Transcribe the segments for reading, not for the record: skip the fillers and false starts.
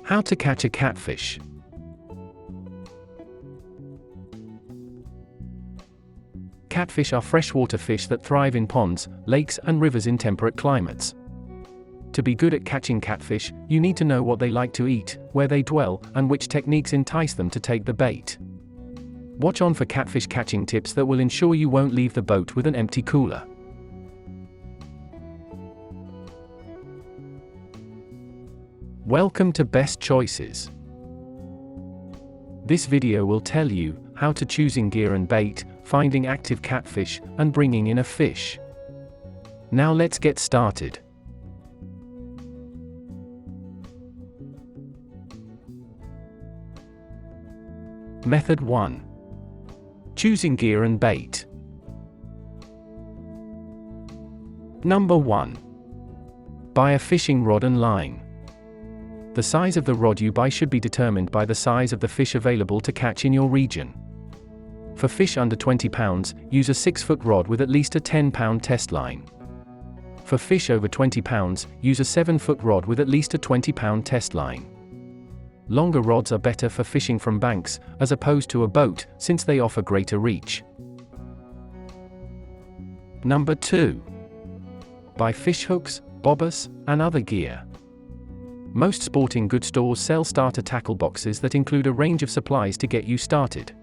How to catch a catfish. Catfish are freshwater fish that thrive in ponds, lakes, and rivers in temperate climates. To be good at catching catfish, you need to know what they like to eat, where they dwell, and which techniques entice them to take the bait. Watch on for catfish catching tips that will ensure you won't leave the boat with an empty cooler. Welcome to Best Choices. This video will tell you how to choosing gear and bait, finding active catfish, and bringing in a fish. Now let's get started. Method 1. Choosing gear and bait. Number 1. Buy a fishing rod and line. The size of the rod you buy should be determined by the size of the fish available to catch in your region. For fish under 20 pounds, use a 6-foot rod with at least a 10-pound test line. For fish over 20 pounds, use a 7-foot rod with at least a 20-pound test line. Longer rods are better for fishing from banks, as opposed to a boat, since they offer greater reach. Number 2. Buy fish hooks, bobbers, and other gear. Most sporting goods stores sell starter tackle boxes that include a range of supplies to get you started.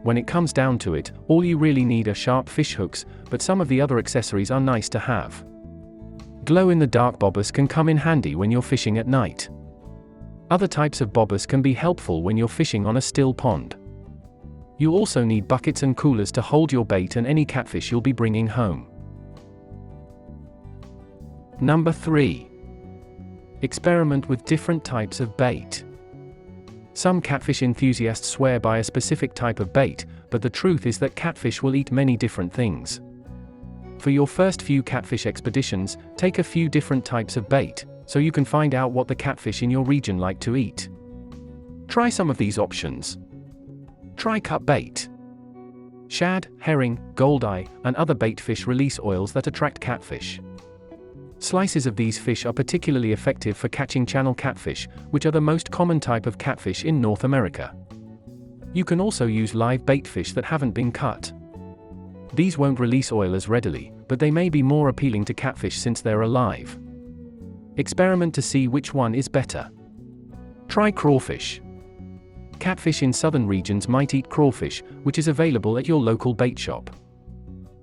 When it comes down to it, all you really need are sharp fish hooks, but some of the other accessories are nice to have. Glow-in-the-dark bobbers can come in handy when you're fishing at night. Other types of bobbers can be helpful when you're fishing on a still pond. You'll also need buckets and coolers to hold your bait and any catfish you'll be bringing home. Number 3. Experiment with different types of bait. Some catfish enthusiasts swear by a specific type of bait, but the truth is that catfish will eat many different things. For your first few catfish expeditions, take a few different types of bait, so you can find out what the catfish in your region like to eat. Try some of these options. Try cut bait. Shad, herring, goldeye, and other bait fish release oils that attract catfish. Slices of these fish are particularly effective for catching channel catfish, which are the most common type of catfish in North America. You can also use live bait fish that haven't been cut. These won't release oil as readily, but they may be more appealing to catfish since they're alive. Experiment to see which one is better. Try crawfish. Catfish in southern regions might eat crawfish, which is available at your local bait shop.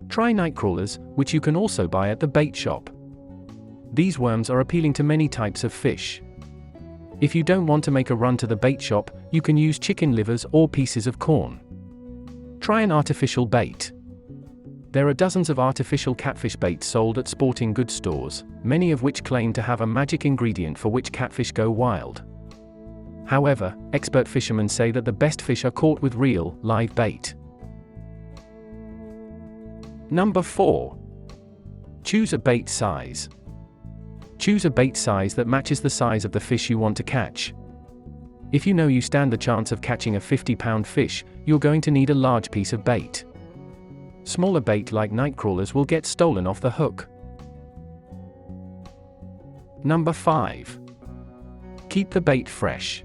Try nightcrawlers, which you can also buy at the bait shop. These worms are appealing to many types of fish. If you don't want to make a run to the bait shop, you can use chicken livers or pieces of corn. Try an artificial bait. There are dozens of artificial catfish baits sold at sporting goods stores, many of which claim to have a magic ingredient for which catfish go wild. However, expert fishermen say that the best fish are caught with real, live bait. Number 4. Choose a bait size. Choose a bait size that matches the size of the fish you want to catch. If you know you stand the chance of catching a 50-pound fish, you're going to need a large piece of bait. Smaller bait like nightcrawlers will get stolen off the hook. Number 5. Keep the bait fresh.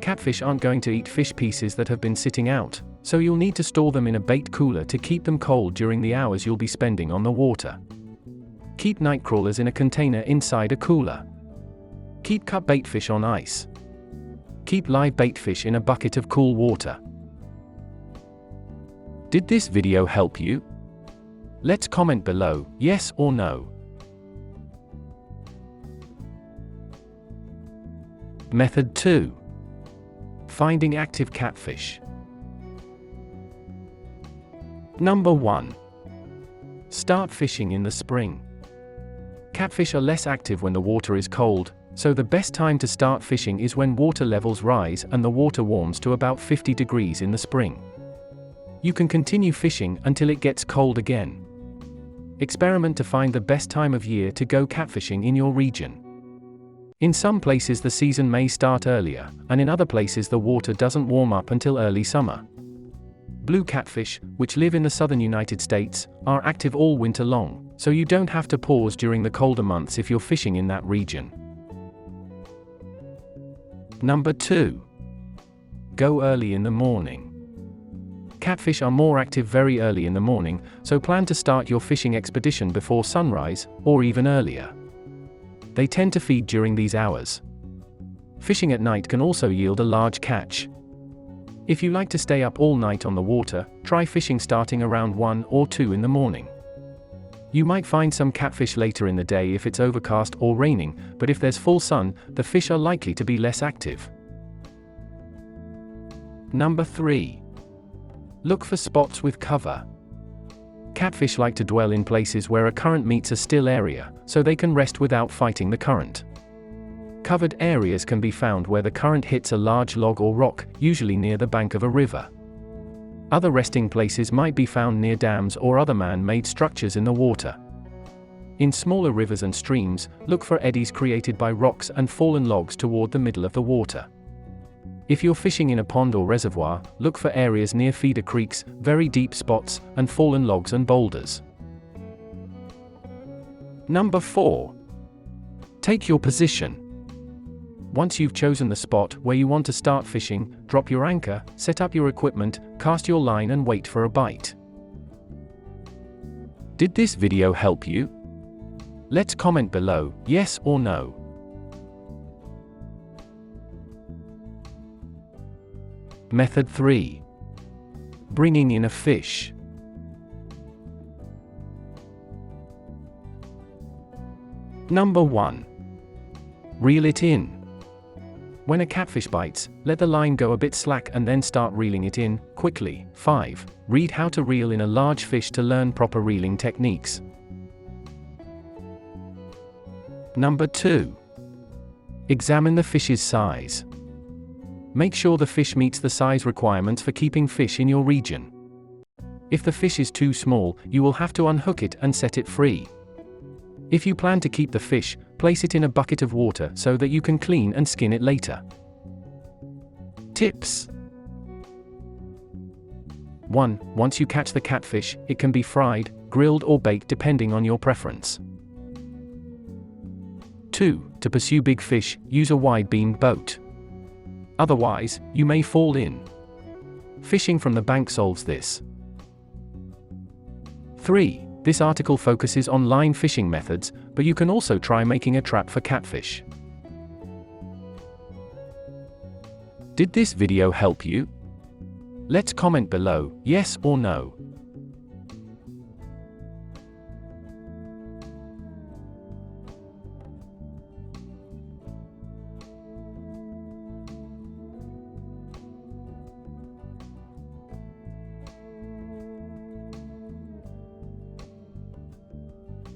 Catfish aren't going to eat fish pieces that have been sitting out, so you'll need to store them in a bait cooler to keep them cold during the hours you'll be spending on the water. Keep nightcrawlers in a container inside a cooler. Keep cut bait fish on ice. Keep live bait fish in a bucket of cool water. Did this video help you? Let's comment below, yes or no. Method 2. Finding active catfish. Number 1. Start fishing in the spring. Catfish are less active when the water is cold, so the best time to start fishing is when water levels rise and the water warms to about 50 degrees in the spring. You can continue fishing until it gets cold again. Experiment to find the best time of year to go catfishing in your region. In some places the season may start earlier, and in other places the water doesn't warm up until early summer. Blue catfish, which live in the southern United States, are active all winter long, so you don't have to pause during the colder months if you're fishing in that region. Number 2. Go early in the morning. Catfish are more active very early in the morning, so plan to start your fishing expedition before sunrise, or even earlier. They tend to feed during these hours. Fishing at night can also yield a large catch. If you like to stay up all night on the water, try fishing starting around 1 or 2 in the morning. You might find some catfish later in the day if it's overcast or raining, but if there's full sun, the fish are likely to be less active. Number 3. Look for spots with cover. Catfish like to dwell in places where a current meets a still area, so they can rest without fighting the current. Covered areas can be found where the current hits a large log or rock, usually near the bank of a river. Other resting places might be found near dams or other man-made structures in the water. In smaller rivers and streams, look for eddies created by rocks and fallen logs toward the middle of the water. If you're fishing in a pond or reservoir, look for areas near feeder creeks, very deep spots, and fallen logs and boulders. Number 4. Take your position. Once you've chosen the spot where you want to start fishing, drop your anchor, set up your equipment, cast your line and wait for a bite. Did this video help you? Let's comment below, yes or no. Method 3. Bringing in a fish. Number 1. Reel it in. When a catfish bites, let the line go a bit slack and then start reeling it in, quickly. 5. Read how to reel in a large fish to learn proper reeling techniques. Number 2. Examine the fish's size. Make sure the fish meets the size requirements for keeping fish in your region. If the fish is too small, you will have to unhook it and set it free. If you plan to keep the fish, place it in a bucket of water so that you can clean and skin it later. Tips. 1. Once you catch the catfish, it can be fried, grilled or baked depending on your preference. 2. To pursue big fish, use a wide-beamed boat. Otherwise, you may fall in. Fishing from the bank solves this. 3. This article focuses on line fishing methods, but you can also try making a trap for catfish. Did this video help you? Let's comment below, yes or no.